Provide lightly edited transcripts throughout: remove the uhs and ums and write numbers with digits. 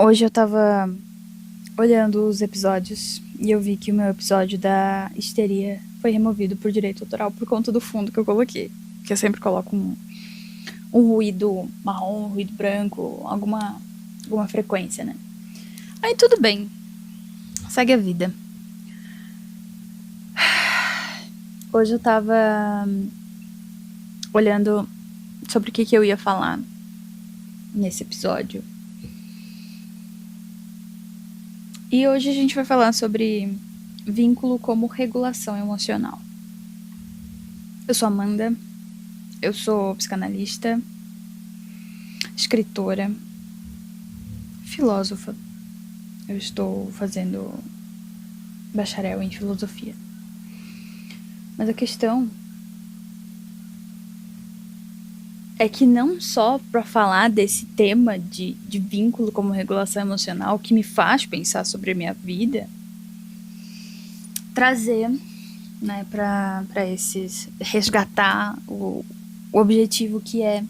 Hoje eu tava olhando os episódios e eu vi que o meu episódio da histeria foi removido por direito autoral por conta do fundo que eu coloquei. Que eu sempre coloco um ruído marrom, um ruído branco, alguma frequência, né? Aí tudo bem, segue a vida. Hoje eu tava olhando sobre o que eu ia falar nesse episódio. E hoje a gente vai falar sobre vínculo como regulação emocional. Eu sou Amanda, eu sou psicanalista, escritora, filósofa. Eu estou fazendo bacharel em filosofia. Mas a questão é que não só para falar desse tema de vínculo como regulação emocional, que me faz pensar sobre a minha vida, trazer, né, para esses, resgatar o objetivo que é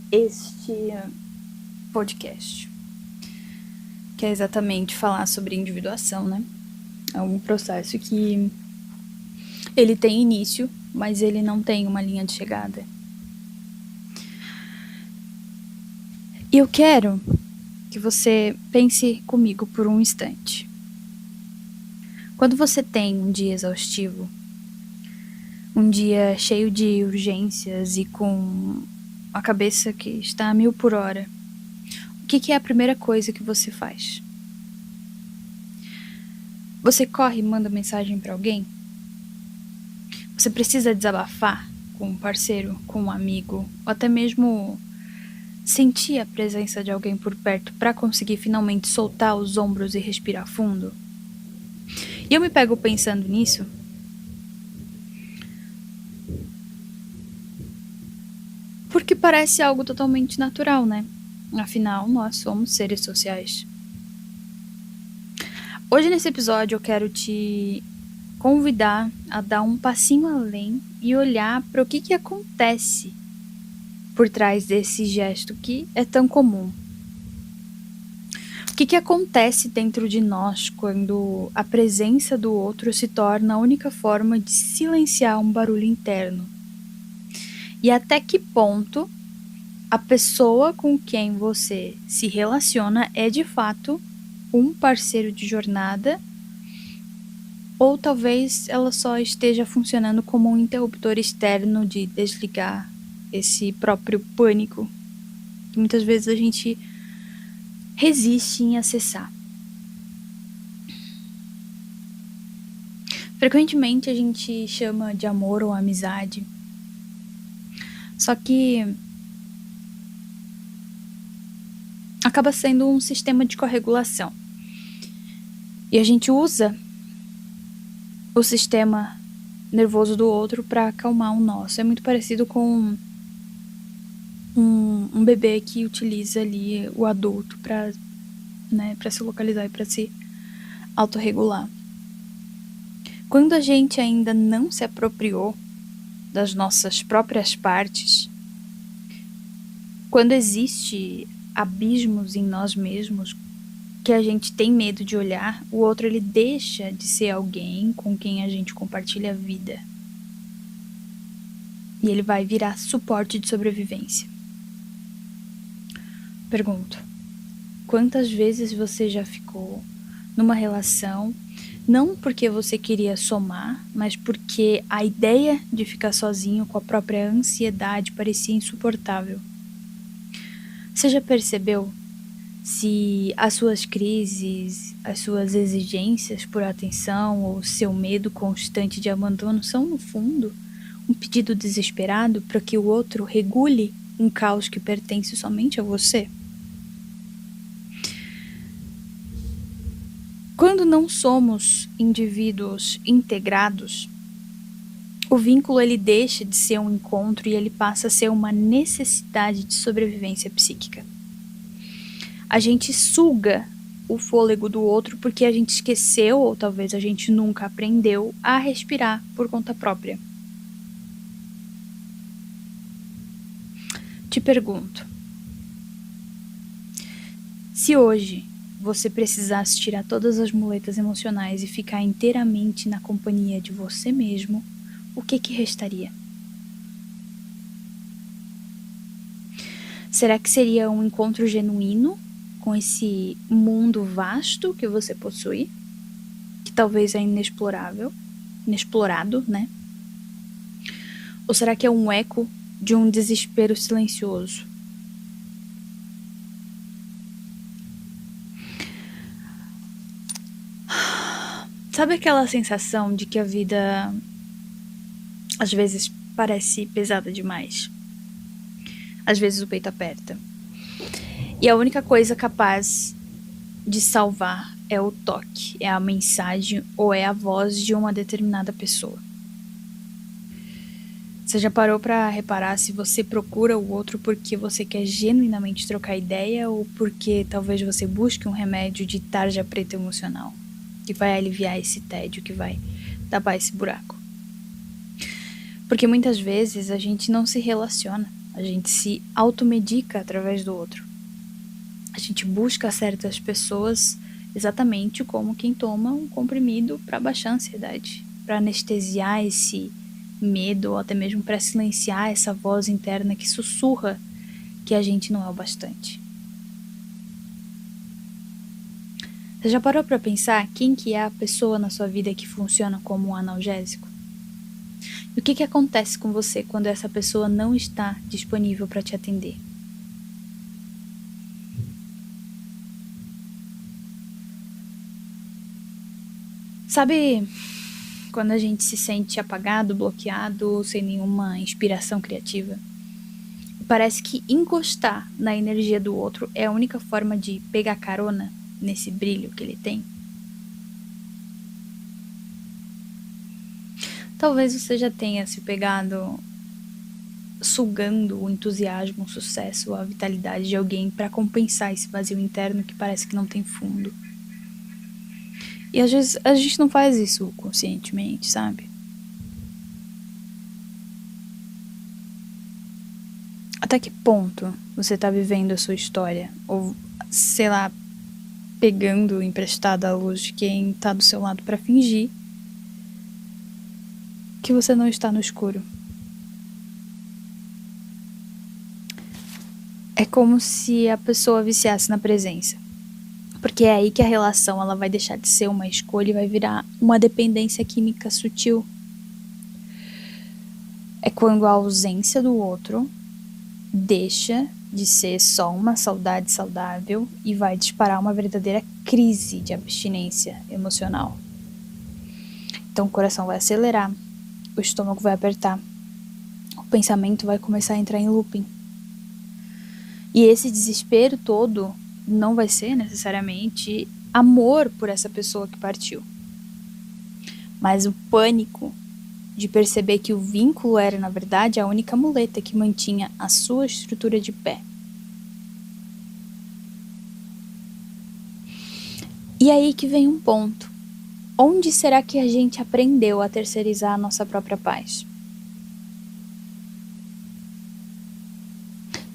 este podcast, que é exatamente falar sobre individuação, né? É um processo que ele tem início, mas ele não tem uma linha de chegada. E eu quero que você pense comigo por um instante. Quando você tem um dia exaustivo, um dia cheio de urgências e com a cabeça que está a 1000 por hora, o que é a primeira coisa que você faz? Você corre e manda mensagem para alguém? Você precisa desabafar com um parceiro, com um amigo, ou até mesmo sentir a presença de alguém por perto para conseguir finalmente soltar os ombros e respirar fundo? E eu me pego pensando nisso porque parece algo totalmente natural, né? Afinal, nós somos seres sociais. Hoje nesse episódio eu quero te convidar a dar um passinho além e olhar para o que acontece por trás desse gesto que é tão comum. O que acontece dentro de nós quando a presença do outro se torna a única forma de silenciar um barulho interno? E até que ponto a pessoa com quem você se relaciona é de fato um parceiro de jornada, ou talvez ela só esteja funcionando como um interruptor externo de desligar esse próprio pânico que muitas vezes a gente resiste em acessar. Frequentemente a gente chama de amor ou amizade, só que acaba sendo um sistema de corregulação. E a gente usa o sistema nervoso do outro para acalmar o nosso. É muito parecido com um bebê que utiliza ali o adulto para, né, para se localizar e para se autorregular. Quando a gente ainda não se apropriou das nossas próprias partes, quando existe abismos em nós mesmos que a gente tem medo de olhar, o outro ele deixa de ser alguém com quem a gente compartilha a vida. E ele vai virar suporte de sobrevivência. Pergunto: quantas vezes você já ficou numa relação, não porque você queria somar, mas porque a ideia de ficar sozinho com a própria ansiedade parecia insuportável? Você já percebeu se as suas crises, as suas exigências por atenção ou seu medo constante de abandono são, no fundo, um pedido desesperado para que o outro regule um caos que pertence somente a você? Quando não somos indivíduos integrados, o vínculo ele deixa de ser um encontro e ele passa a ser uma necessidade de sobrevivência psíquica. A gente suga o fôlego do outro porque a gente esqueceu, ou talvez a gente nunca aprendeu, a respirar por conta própria. Te pergunto: Se hoje você precisasse tirar todas as muletas emocionais e ficar inteiramente na companhia de você mesmo, o que restaria? Será que seria um encontro genuíno com esse mundo vasto que você possui? Que talvez é inexplorado, né? Ou será que é um eco de um desespero silencioso? Sabe aquela sensação de que a vida às vezes parece pesada demais? Às vezes o peito aperta. E a única coisa capaz de salvar é o toque, é a mensagem ou é a voz de uma determinada pessoa. Você já parou para reparar se você procura o outro porque você quer genuinamente trocar ideia ou porque talvez você busque um remédio de tarja preta emocional que vai aliviar esse tédio, que vai tapar esse buraco? Porque muitas vezes a gente não se relaciona, a gente se automedica através do outro. A gente busca certas pessoas exatamente como quem toma um comprimido para baixar a ansiedade, para anestesiar esse medo ou até mesmo para silenciar essa voz interna que sussurra que a gente não é o bastante. Você já parou para pensar quem que é a pessoa na sua vida que funciona como um analgésico? E o que acontece com você quando essa pessoa não está disponível para te atender? Sabe quando a gente se sente apagado, bloqueado, sem nenhuma inspiração criativa? Parece que encostar na energia do outro é a única forma de pegar carona nesse brilho que ele tem? Talvez você já tenha se pegado sugando o entusiasmo, o sucesso, a vitalidade de alguém para compensar esse vazio interno que parece que não tem fundo. E às vezes a gente não faz isso conscientemente, sabe? Até que ponto você tá vivendo a sua história? Ou, sei lá, pegando emprestada a luz de quem tá do seu lado para fingir que você não está no escuro? É como se a pessoa viciasse na presença. Porque é aí que a relação ela vai deixar de ser uma escolha e vai virar uma dependência química sutil. É quando a ausência do outro deixa de ser só uma saudade saudável e vai disparar uma verdadeira crise de abstinência emocional. Então o coração vai acelerar, o estômago vai apertar, o pensamento vai começar a entrar em looping. E esse desespero todo não vai ser necessariamente amor por essa pessoa que partiu, mas o pânico de perceber que o vínculo era, na verdade, a única muleta que mantinha a sua estrutura de pé. E aí que vem um ponto. Onde será que a gente aprendeu a terceirizar a nossa própria paz?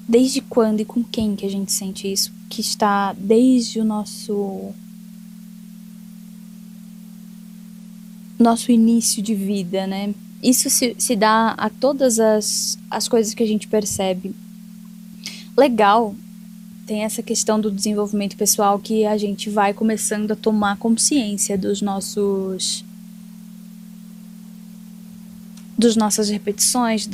Desde quando e com quem que a gente sente isso? Que está desde o nosso início de vida, né? Isso se dá a todas as coisas que a gente percebe. Legal, tem essa questão do desenvolvimento pessoal que a gente vai começando a tomar consciência das nossas repetições,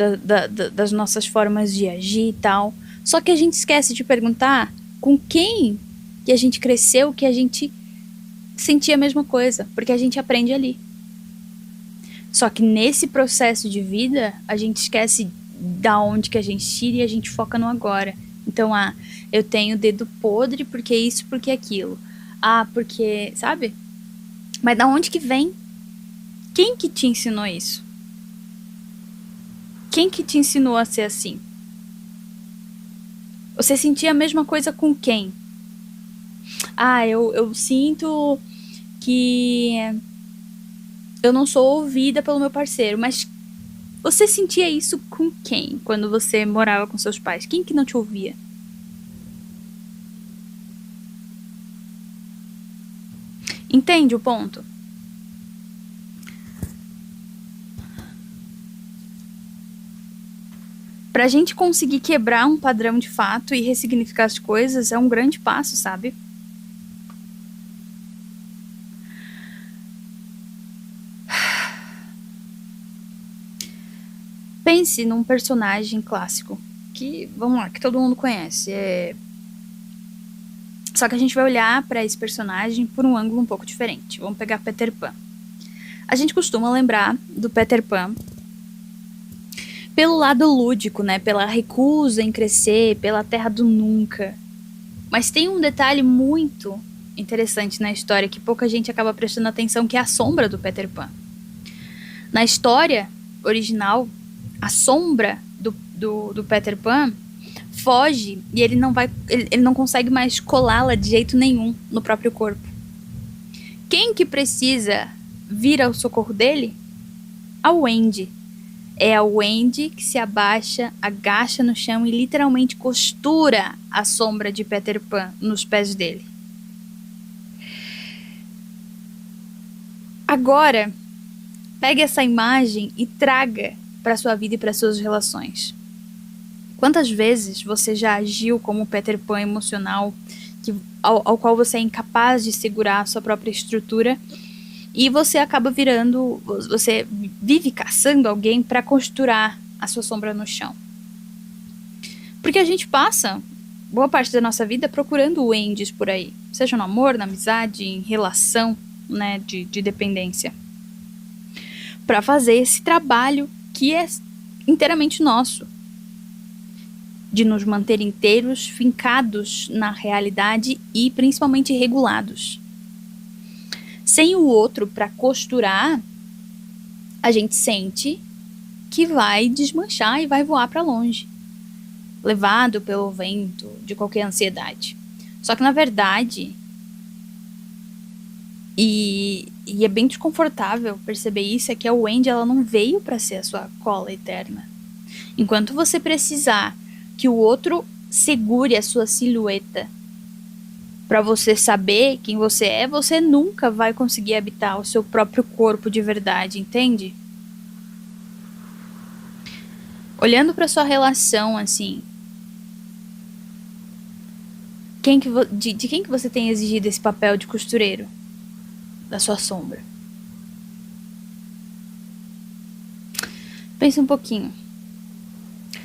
das nossas formas de agir e tal. Só que a gente esquece de perguntar com quem que a gente cresceu, que a gente sentia a mesma coisa, porque a gente aprende ali. Só que nesse processo de vida, a gente esquece da onde que a gente tira e a gente foca no agora. Então, eu tenho dedo podre porque isso, porque aquilo. Porque, sabe? Mas da onde que vem? Quem que te ensinou isso? Quem que te ensinou a ser assim? Você sentia a mesma coisa com quem? Eu sinto que eu não sou ouvida pelo meu parceiro, mas você sentia isso com quem quando você morava com seus pais? Quem que não te ouvia? Entende o ponto? Pra gente conseguir quebrar um padrão de fato e ressignificar as coisas é um grande passo, sabe? Pense num personagem clássico que, vamos lá, que todo mundo conhece. Só que a gente vai olhar para esse personagem por um ângulo um pouco diferente. Vamos pegar Peter Pan. A gente costuma lembrar do Peter Pan pelo lado lúdico, né? Pela recusa em crescer, pela terra do nunca. Mas tem um detalhe muito interessante na história que pouca gente acaba prestando atenção, que é a sombra do Peter Pan. Na história original, a sombra do Peter Pan foge e ele não consegue mais colá-la de jeito nenhum no próprio corpo. Quem que precisa vir ao socorro dele? A Wendy. É a Wendy que se abaixa, agacha no chão e literalmente costura a sombra de Peter Pan nos pés dele. Agora, pegue essa imagem e traga para sua vida e para suas relações. Quantas vezes você já agiu como Peter Pan emocional, ao qual você é incapaz de segurar a sua própria estrutura, e você acaba você vive caçando alguém para costurar a sua sombra no chão. Porque a gente passa boa parte da nossa vida procurando Wendys por aí, seja no amor, na amizade, em relação, né, de dependência, para fazer esse trabalho que é inteiramente nosso, de nos manter inteiros, fincados na realidade e principalmente regulados. Sem o outro para costurar, a gente sente que vai desmanchar e vai voar para longe, levado pelo vento de qualquer ansiedade. Só que na verdade, e é bem desconfortável perceber isso, é que a Wendy ela não veio para ser a sua cola eterna. Enquanto você precisar que o outro segure a sua silhueta para você saber quem você é, você nunca vai conseguir habitar o seu próprio corpo de verdade, entende? Olhando para sua relação, assim, de quem que você tem exigido esse papel de costureiro da sua sombra? Pense um pouquinho.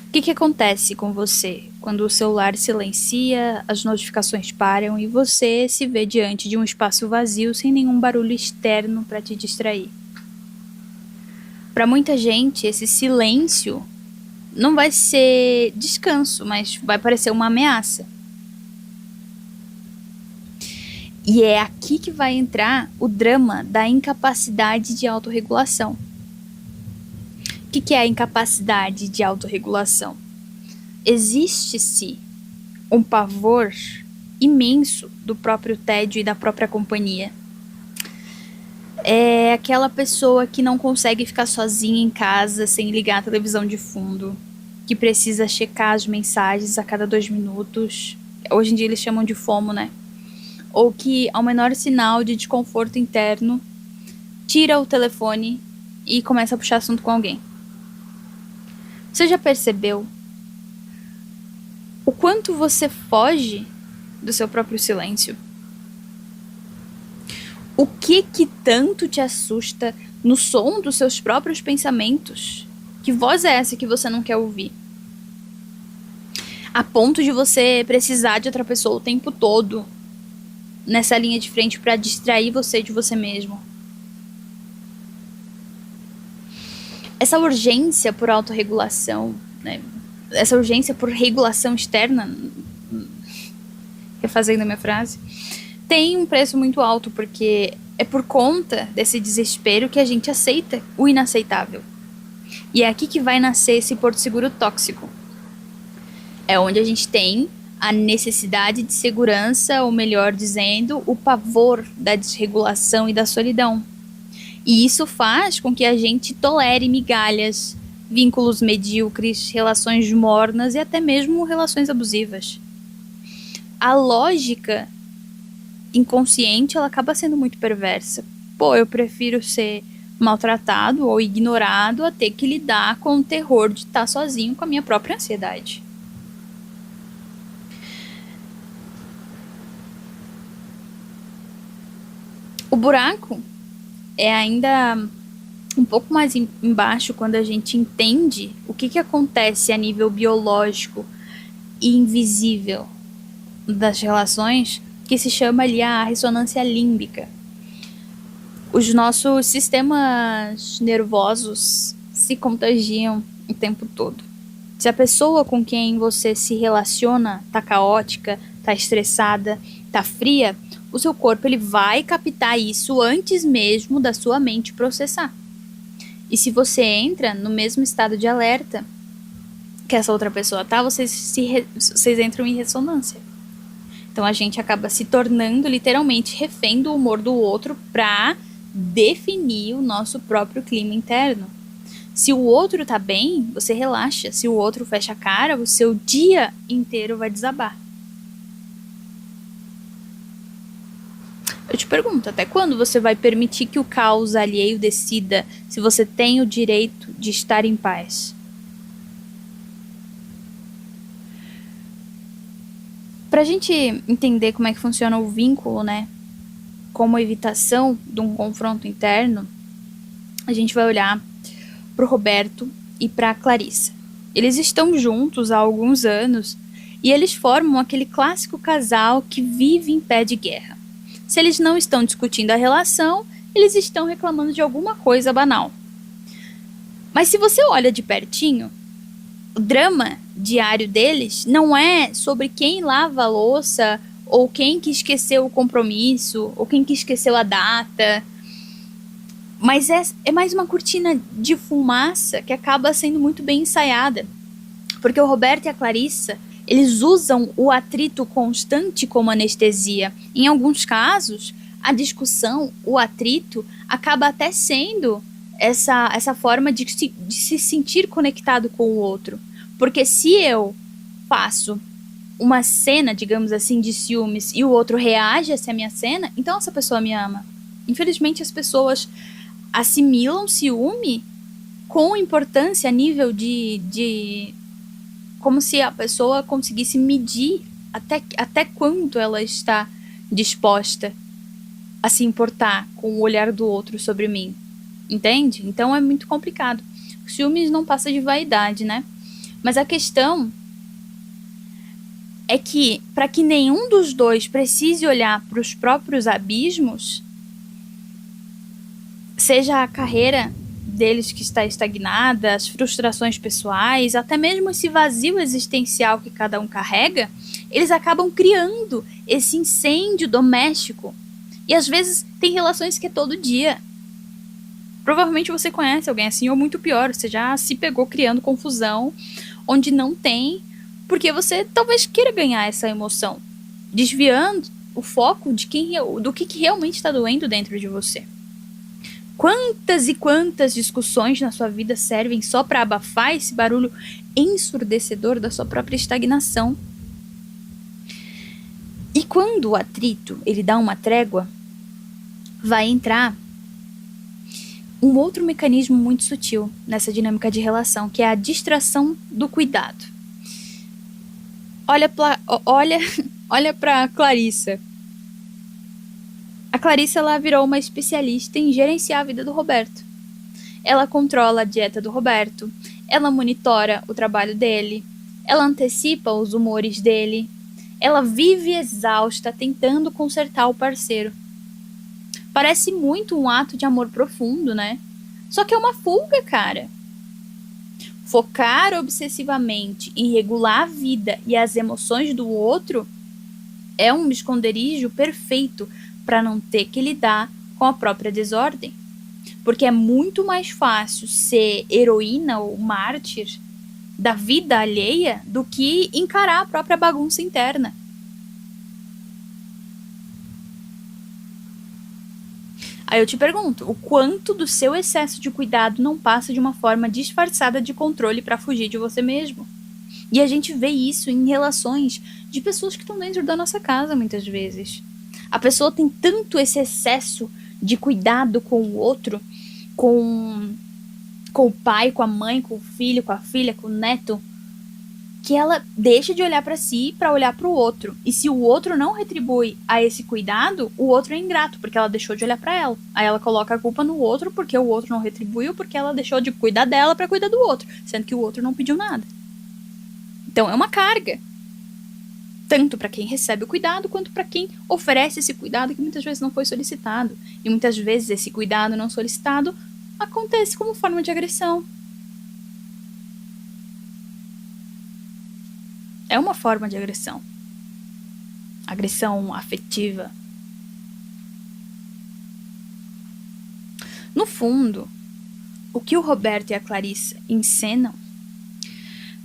O que acontece com você quando o celular silencia, as notificações param e você se vê diante de um espaço vazio sem nenhum barulho externo para te distrair? Para muita gente, esse silêncio não vai ser descanso, mas vai parecer uma ameaça. E é aqui que vai entrar o drama da incapacidade de autorregulação. O que é a incapacidade de autorregulação? Existe-se um pavor imenso do próprio tédio e da própria companhia. É aquela pessoa que não consegue ficar sozinha em casa sem ligar a televisão de fundo, que precisa checar as mensagens a cada 2 minutos. Hoje em dia eles chamam de FOMO, né? Ou que, ao menor sinal de desconforto interno, tira o telefone e começa a puxar assunto com alguém. Você já percebeu o quanto você foge do seu próprio silêncio? O que tanto te assusta no som dos seus próprios pensamentos? Que voz é essa que você não quer ouvir? A ponto de você precisar de outra pessoa o tempo todo nessa linha de frente para distrair você de você mesmo. Essa urgência por autorregulação, né? Essa urgência por regulação externa, refazendo a minha frase, tem um preço muito alto, porque é por conta desse desespero que a gente aceita o inaceitável. E é aqui que vai nascer esse porto seguro tóxico. É onde a gente tem a necessidade de segurança, ou melhor dizendo, o pavor da desregulação e da solidão. E isso faz com que a gente tolere migalhas, vínculos medíocres, relações mornas e até mesmo relações abusivas. A lógica inconsciente, ela acaba sendo muito perversa. Pô, eu prefiro ser maltratado ou ignorado a ter que lidar com o terror de estar sozinho com a minha própria ansiedade. O buraco é ainda um pouco mais embaixo quando a gente entende o que acontece a nível biológico e invisível das relações, que se chama ali a ressonância límbica. Os nossos sistemas nervosos se contagiam o tempo todo. Se a pessoa com quem você se relaciona tá caótica, tá estressada, tá fria, o seu corpo ele vai captar isso antes mesmo da sua mente processar. E se você entra no mesmo estado de alerta que essa outra pessoa tá, vocês entram em ressonância. Então a gente acaba se tornando literalmente refém do humor do outro pra definir o nosso próprio clima interno. Se o outro tá bem, você relaxa. Se o outro fecha a cara, o seu dia inteiro vai desabar. Eu te pergunto, até quando você vai permitir que o caos alheio decida se você tem o direito de estar em paz? Pra gente entender como é que funciona o vínculo, né, como evitação de um confronto interno, a gente vai olhar pro Roberto e pra Clarissa. Eles estão juntos há alguns anos e eles formam aquele clássico casal que vive em pé de guerra. Se eles não estão discutindo a relação, eles estão reclamando de alguma coisa banal. Mas se você olha de pertinho, o drama diário deles não é sobre quem lava a louça, ou quem que esqueceu o compromisso, ou quem que esqueceu a data. Mas é mais uma cortina de fumaça que acaba sendo muito bem ensaiada. Porque o Roberto e a Clarissa, eles usam o atrito constante como anestesia. Em alguns casos, a discussão, o atrito, acaba até sendo essa forma de se sentir conectado com o outro. Porque se eu faço uma cena, digamos assim, de ciúmes e o outro reage a essa minha cena, então essa pessoa me ama. Infelizmente, as pessoas assimilam ciúme com importância a nível de como se a pessoa conseguisse medir até quanto ela está disposta a se importar com o olhar do outro sobre mim. Entende? Então é muito complicado. O ciúmes não passa de vaidade, né? Mas a questão é que, para que nenhum dos dois precise olhar para os próprios abismos, seja a carreira deles que está estagnada, as frustrações pessoais, até mesmo esse vazio existencial que cada um carrega, eles acabam criando esse incêndio doméstico. E às vezes tem relações que é todo dia. Provavelmente você conhece alguém assim, ou muito pior, você já se pegou criando confusão onde não tem, porque você talvez queira ganhar essa emoção, desviando o foco do que realmente está doendo dentro de você. Quantas e quantas discussões na sua vida servem só para abafar esse barulho ensurdecedor da sua própria estagnação? E quando o atrito ele dá uma trégua, vai entrar um outro mecanismo muito sutil nessa dinâmica de relação, que é a distração do cuidado. Olha para Clarissa. A Clarissa ela virou uma especialista em gerenciar a vida do Roberto. Ela controla a dieta do Roberto, ela monitora o trabalho dele, ela antecipa os humores dele, ela vive exausta tentando consertar o parceiro. Parece muito um ato de amor profundo, né? Só que é uma fuga, cara. Focar obsessivamente em regular a vida e as emoções do outro é um esconderijo perfeito para não ter que lidar com a própria desordem. Porque é muito mais fácil ser heroína ou mártir da vida alheia do que encarar a própria bagunça interna. Aí eu te pergunto, o quanto do seu excesso de cuidado não passa de uma forma disfarçada de controle para fugir de você mesmo? E a gente vê isso em relações de pessoas que estão dentro da nossa casa muitas vezes. A pessoa tem tanto esse excesso de cuidado com o outro, com o pai, com a mãe, com o filho, com a filha, com o neto, que ela deixa de olhar para si para olhar para o outro. E se o outro não retribui a esse cuidado, o outro é ingrato, porque ela deixou de olhar para ela. Aí ela coloca a culpa no outro porque o outro não retribuiu, porque ela deixou de cuidar dela para cuidar do outro, sendo que o outro não pediu nada. Então é uma carga, tanto para quem recebe o cuidado, quanto para quem oferece esse cuidado que muitas vezes não foi solicitado. E muitas vezes esse cuidado não solicitado acontece como forma de agressão. É uma forma de agressão. Agressão afetiva. No fundo, o que o Roberto e a Clarissa encenam,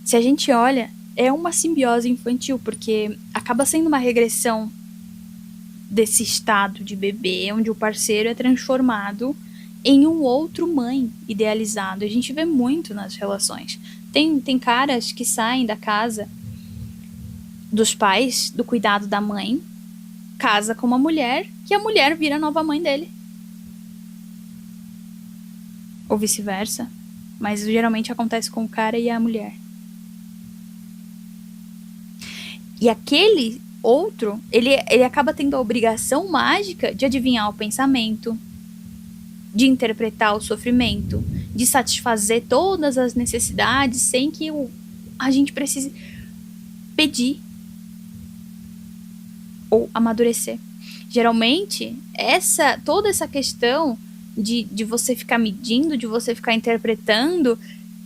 se a gente olha, é uma simbiose infantil, porque acaba sendo uma regressão desse estado de bebê, onde o parceiro é transformado em um outro mãe idealizado. A gente vê muito nas relações. Tem caras que saem da casa dos pais, do cuidado da mãe, casa com uma mulher, que a mulher vira a nova mãe dele. Ou vice-versa. Mas geralmente acontece com o cara e a mulher. E aquele outro, ele acaba tendo a obrigação mágica de adivinhar o pensamento, de interpretar o sofrimento, de satisfazer todas as necessidades sem que a gente precise pedir ou amadurecer. Geralmente, toda essa questão de você ficar medindo, de você ficar interpretando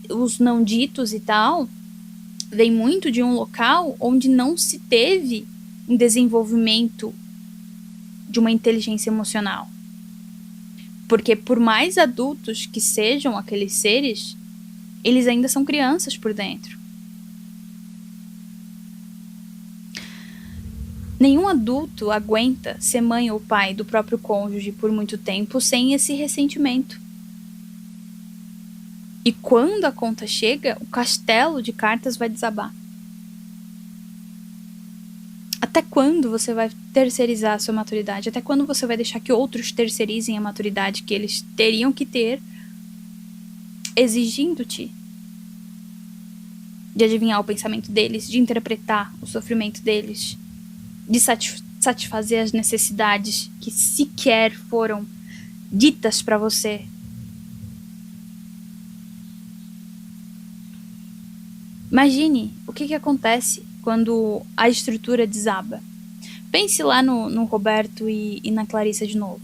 os não ditos e tal, vem muito de um local onde não se teve um desenvolvimento de uma inteligência emocional. Porque por mais adultos que sejam aqueles seres, eles ainda são crianças por dentro. Nenhum adulto aguenta ser mãe ou pai do próprio cônjuge por muito tempo sem esse ressentimento. E quando a conta chega, o castelo de cartas vai desabar. Até quando você vai terceirizar a sua maturidade? Até quando você vai deixar que outros terceirizem a maturidade que eles teriam que ter, exigindo-te de adivinhar o pensamento deles, de interpretar o sofrimento deles, de satisfazer as necessidades que sequer foram ditas para você? Imagine o que acontece quando a estrutura desaba. Pense lá no Roberto e na Clarissa de novo.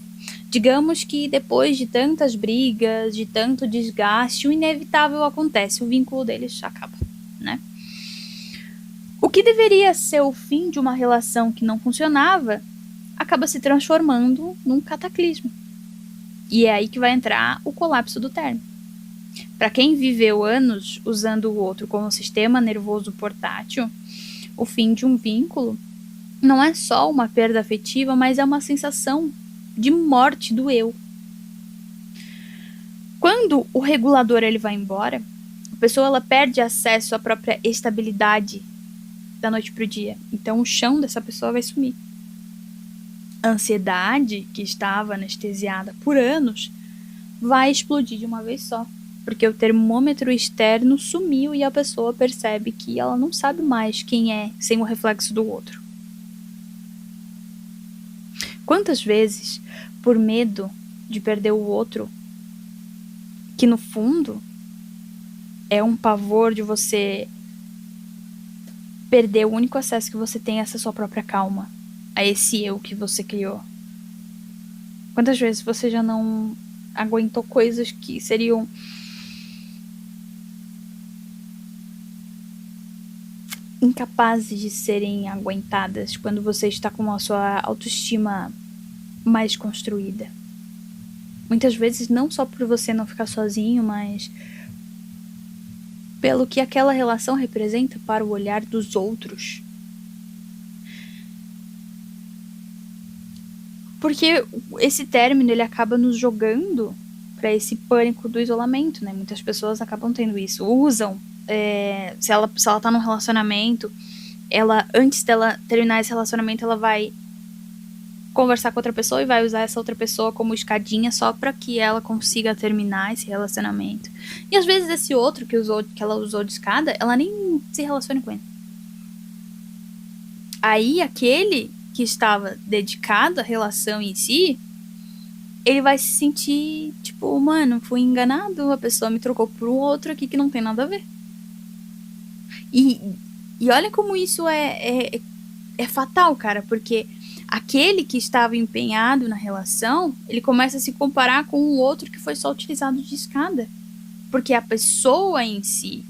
Digamos que depois de tantas brigas, de tanto desgaste, o inevitável acontece, o vínculo deles acaba, né? O que deveria ser o fim de uma relação que não funcionava, acaba se transformando num cataclismo. E é aí que vai entrar o colapso do término. Para quem viveu anos usando o outro como sistema nervoso portátil, o fim de um vínculo não é só uma perda afetiva, mas é uma sensação de morte do eu. Quando o regulador ele vai embora, a pessoa ela perde acesso à própria estabilidade da noite para o dia. Então o chão dessa pessoa vai sumir. A ansiedade, que estava anestesiada por anos, vai explodir de uma vez só. Porque o termômetro externo sumiu e a pessoa percebe que ela não sabe mais quem é sem o reflexo do outro. Quantas vezes, por medo de perder o outro, que no fundo é um pavor de você perder o único acesso que você tem a essa sua própria calma, a esse eu que você criou. Quantas vezes você já não aguentou coisas que seriam incapazes de serem aguentadas quando você está com a sua autoestima mais construída? Muitas vezes não só por você não ficar sozinho, mas pelo que aquela relação representa para o olhar dos outros. Porque esse término ele acaba nos jogando para esse pânico do isolamento, né? Muitas pessoas acabam tendo isso, usam se ela tá num relacionamento, antes dela terminar esse relacionamento, ela vai conversar com outra pessoa e vai usar essa outra pessoa como escadinha só para que ela consiga terminar esse relacionamento. E às vezes esse outro que ela usou de escada, ela nem se relaciona com ele. Aí aquele que estava dedicado à relação em si, ele vai se sentir tipo, mano, fui enganado, a pessoa me trocou por um outro aqui que não tem nada a ver. E olha como isso é fatal, cara, porque aquele que estava empenhado na relação, ele começa a se comparar com o outro que foi só utilizado de escada. Porque a pessoa em si,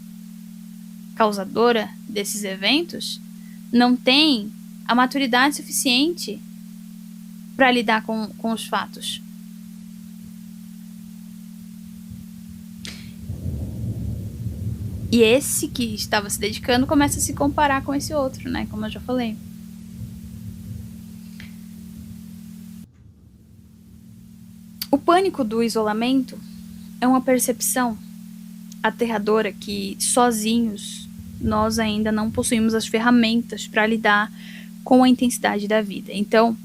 causadora desses eventos, não tem a maturidade suficiente para lidar com os fatos. E esse que estava se dedicando começa a se comparar com esse outro, né? Como eu já falei. O pânico do isolamento é uma percepção aterradora que sozinhos nós ainda não possuímos as ferramentas para lidar com a intensidade da vida. Então,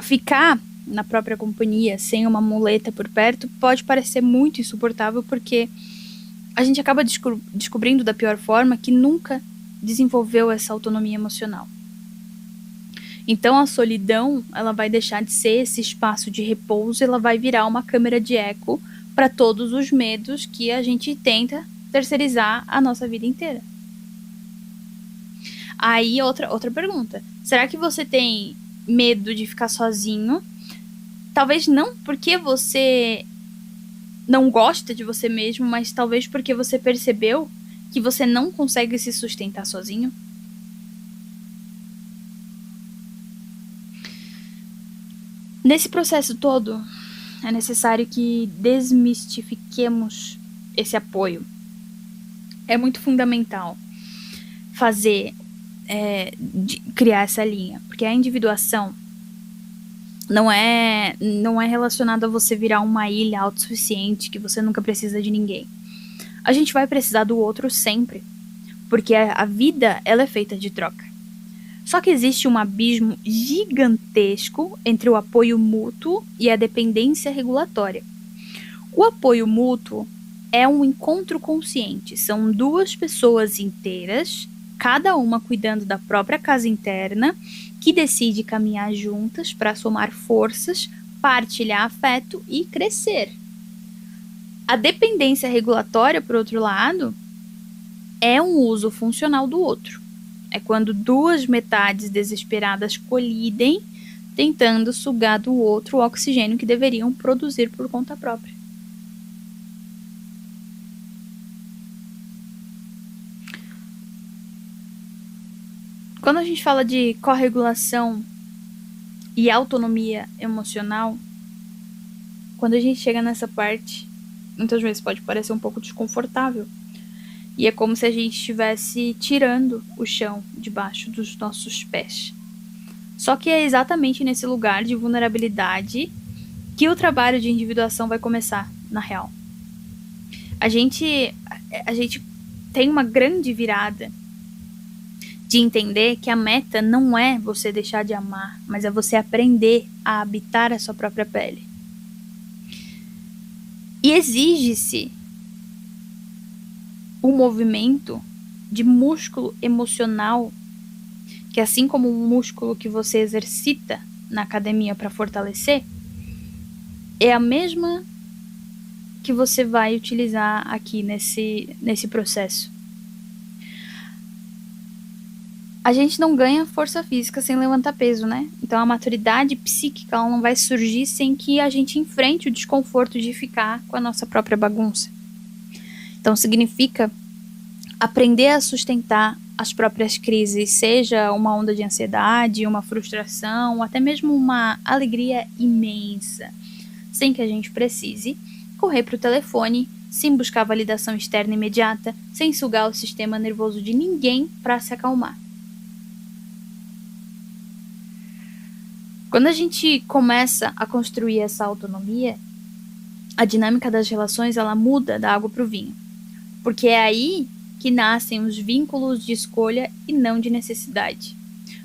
ficar na própria companhia sem uma muleta por perto pode parecer muito insuportável porque a gente acaba descobrindo da pior forma que nunca desenvolveu essa autonomia emocional. Então a solidão, ela vai deixar de ser esse espaço de repouso, ela vai virar uma câmera de eco para todos os medos que a gente tenta terceirizar a nossa vida inteira. Aí outra pergunta, será que você tem medo de ficar sozinho? Talvez não porque você não gosta de você mesmo, mas talvez porque você percebeu que você não consegue se sustentar sozinho. Nesse processo todo, é necessário que desmistifiquemos esse apoio. É muito fundamental criar essa linha, porque a individuação não é relacionado a você virar uma ilha autossuficiente que você nunca precisa de ninguém. A gente vai precisar do outro sempre, porque a vida ela é feita de troca. Só que existe um abismo gigantesco entre o apoio mútuo e a dependência regulatória. O apoio mútuo é um encontro consciente, são duas pessoas inteiras, cada uma cuidando da própria casa interna, que decide caminhar juntas para somar forças, partilhar afeto e crescer. A dependência regulatória, por outro lado, é um uso funcional do outro. É quando duas metades desesperadas colidem, tentando sugar do outro o oxigênio que deveriam produzir por conta própria. Quando a gente fala de corregulação e autonomia emocional, quando a gente chega nessa parte, muitas vezes pode parecer um pouco desconfortável. E é como se a gente estivesse tirando o chão debaixo dos nossos pés. Só que é exatamente nesse lugar de vulnerabilidade que o trabalho de individuação vai começar, na real. A gente tem uma grande virada de entender que a meta não é você deixar de amar, mas é você aprender a habitar a sua própria pele. E exige-se um movimento de músculo emocional, que assim como um músculo que você exercita na academia para fortalecer, é a mesma que você vai utilizar aqui nesse processo. A gente não ganha força física sem levantar peso, né? Então a maturidade psíquica ela não vai surgir sem que a gente enfrente o desconforto de ficar com a nossa própria bagunça. Então significa aprender a sustentar as próprias crises, seja uma onda de ansiedade, uma frustração, até mesmo uma alegria imensa, sem que a gente precise correr para o telefone, sem buscar validação externa imediata, sem sugar o sistema nervoso de ninguém para se acalmar. Quando a gente começa a construir essa autonomia, a dinâmica das relações ela muda da água para o vinho. Porque é aí que nascem os vínculos de escolha e não de necessidade.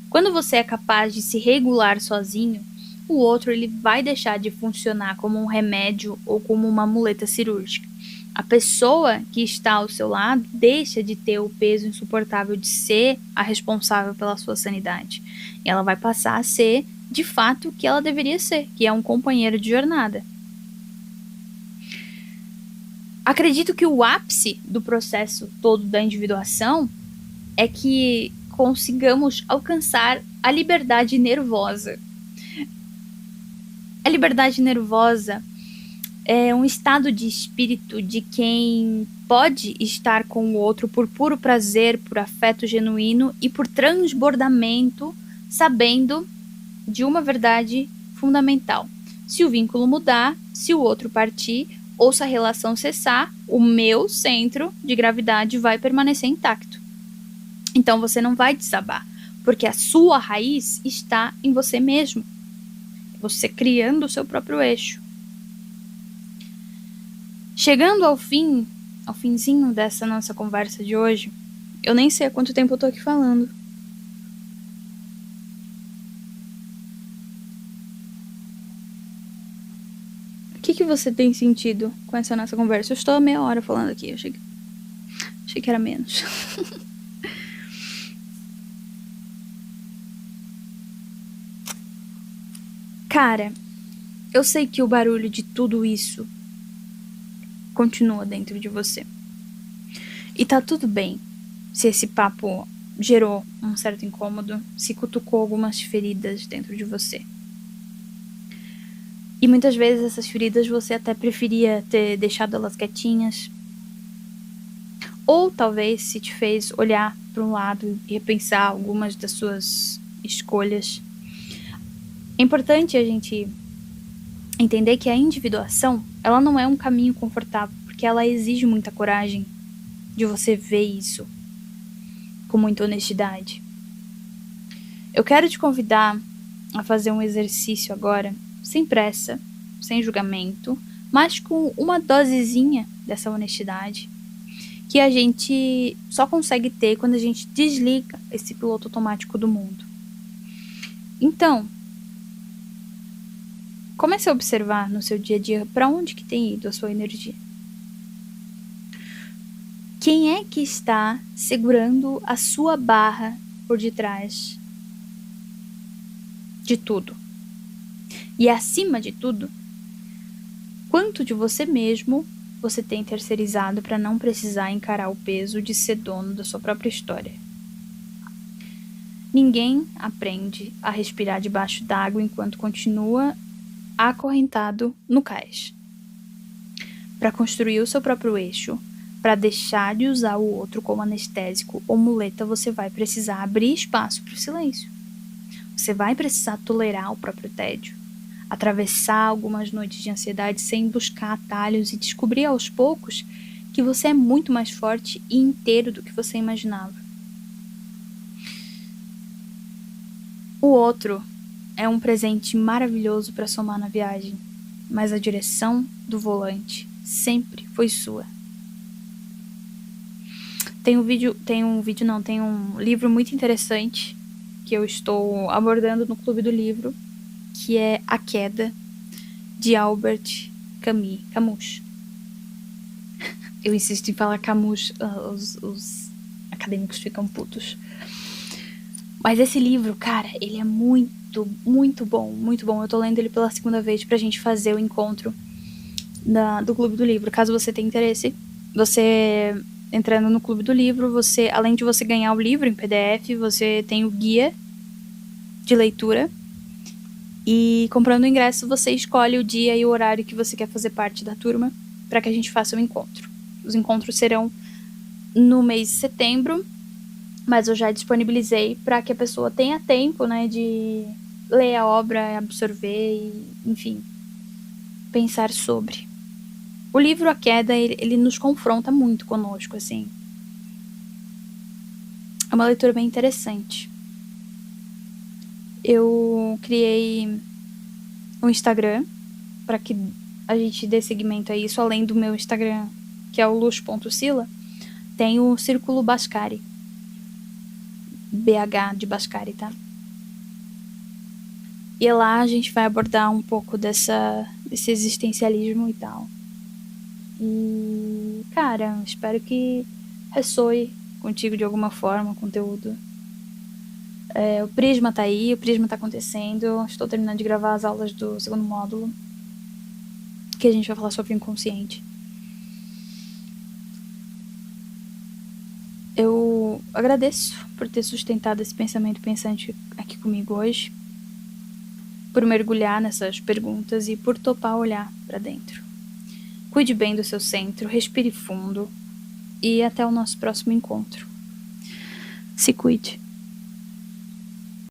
Quando você é capaz de se regular sozinho, o outro ele vai deixar de funcionar como um remédio ou como uma muleta cirúrgica. A pessoa que está ao seu lado deixa de ter o peso insuportável de ser a responsável pela sua sanidade. E ela vai passar a ser, de fato, o que ela deveria ser, que é um companheiro de jornada. Acredito que o ápice do processo todo da individuação é que consigamos alcançar a liberdade nervosa. A liberdade nervosa é um estado de espírito de quem pode estar com o outro por puro prazer, por afeto genuíno e por transbordamento, sabendo de uma verdade fundamental. Se o vínculo mudar, se o outro partir, ou se a relação cessar, o meu centro de gravidade vai permanecer intacto. Então você não vai desabar, porque a sua raiz está em você mesmo. Você criando o seu próprio eixo. Chegando ao finzinho dessa nossa conversa de hoje, eu nem sei há quanto tempo eu tô aqui falando. O que você tem sentido com essa nossa conversa? Eu estou há meia hora falando aqui, eu achei que era menos. Cara, eu sei que o barulho de tudo isso continua dentro de você. E tá tudo bem se esse papo gerou um certo incômodo, se cutucou algumas feridas dentro de você. E muitas vezes essas feridas você até preferia ter deixado elas quietinhas. Ou talvez se te fez olhar para um lado e repensar algumas das suas escolhas. É importante a gente entender que a individuação, ela não é um caminho confortável, porque ela exige muita coragem de você ver isso com muita honestidade. Eu quero te convidar a fazer um exercício agora, sem pressa, sem julgamento, mas com uma dosezinha dessa honestidade que a gente só consegue ter quando a gente desliga esse piloto automático do mundo. Então, comece a observar no seu dia a dia para onde que tem ido a sua energia. Quem é que está segurando a sua barra por detrás de tudo? E acima de tudo, quanto de você mesmo você tem terceirizado para não precisar encarar o peso de ser dono da sua própria história? Ninguém aprende a respirar debaixo d'água enquanto continua acorrentado no cais. Para construir o seu próprio eixo, para deixar de usar o outro como anestésico ou muleta, você vai precisar abrir espaço para o silêncio. Você vai precisar tolerar o próprio tédio, atravessar algumas noites de ansiedade sem buscar atalhos e descobrir aos poucos que você é muito mais forte e inteiro do que você imaginava. O outro é um presente maravilhoso para somar na viagem, mas a direção do volante sempre foi sua. Tem um livro muito interessante que eu estou abordando no Clube do Livro, que é A Queda, de Albert Camus. Eu insisto em falar Camus, os acadêmicos ficam putos. Mas esse livro, cara, ele é muito, muito bom, muito bom. Eu tô lendo ele pela segunda vez pra gente fazer o encontro do Clube do Livro. Caso você tenha interesse, você entrando no Clube do Livro, você, além de você ganhar o livro em PDF, você tem o guia de leitura. E comprando o ingresso, você escolhe o dia e o horário que você quer fazer parte da turma para que a gente faça o encontro. Os encontros serão no mês de setembro, mas eu já disponibilizei para que a pessoa tenha tempo, né, de ler a obra, absorver e, enfim, pensar sobre. O livro A Queda, ele nos confronta muito conosco, assim. É uma leitura bem interessante. Eu criei um Instagram para que a gente dê seguimento a isso, além do meu Instagram, que é o lux.sila, tem o Círculo Bascari. BH de Bascari, tá? E lá a gente vai abordar um pouco desse existencialismo e tal. E, cara, espero que ressoe contigo de alguma forma o conteúdo. O Prisma tá aí, o Prisma tá acontecendo. Estou terminando de gravar as aulas do segundo módulo, que a gente vai falar sobre o inconsciente. Eu agradeço por ter sustentado esse pensamento pensante aqui comigo hoje, por mergulhar nessas perguntas e por topar olhar para dentro. Cuide bem do seu centro, respire fundo e até o nosso próximo encontro. Se cuide.